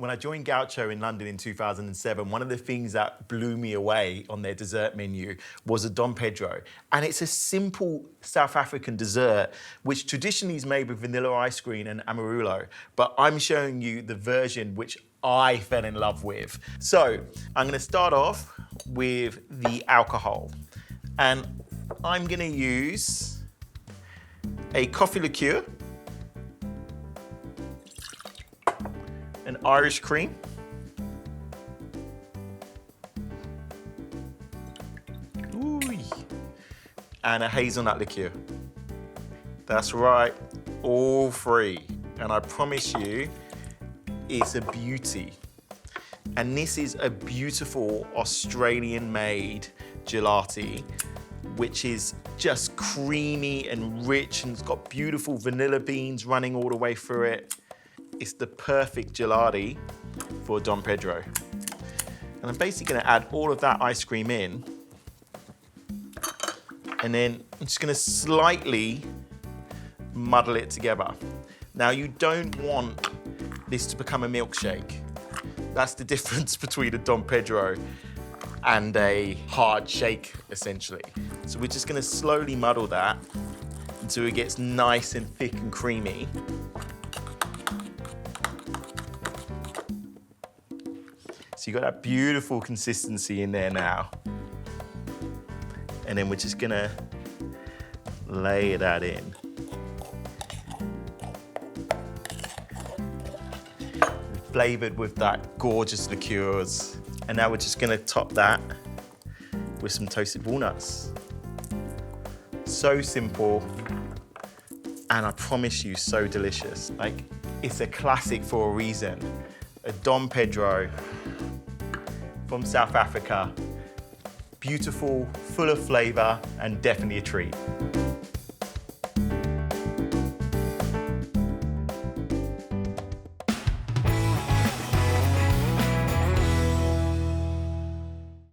When I joined Gaucho in London in 2007, one of the things that blew me away on their dessert menu was a Dom Pedro. And it's a simple South African dessert, which traditionally is made with vanilla ice cream and amarillo. But I'm showing you the version which I fell in love with. So I'm gonna start off with the alcohol. And I'm gonna use a coffee liqueur, an Irish cream, ooh, and a hazelnut liqueur. That's right, all three. And I promise you, it's a beauty. And this is a beautiful Australian-made gelati, which is just creamy and rich, and it's got beautiful vanilla beans running all the way through it. It's the perfect gelati for Dom Pedro. And I'm basically gonna add all of that ice cream in, and then I'm just gonna slightly muddle it together. Now, you don't want this to become a milkshake. That's the difference between a Dom Pedro and a hard shake, essentially. So we're just gonna slowly muddle that until it gets nice and thick and creamy. So you got that beautiful consistency in there now. And then we're just gonna lay that in. Flavored with that gorgeous liqueurs. And now we're just gonna top that with some toasted walnuts. So simple, and I promise you, so delicious. Like, it's a classic for a reason. A Dom Pedro from South Africa. Beautiful, full of flavor, and definitely a treat.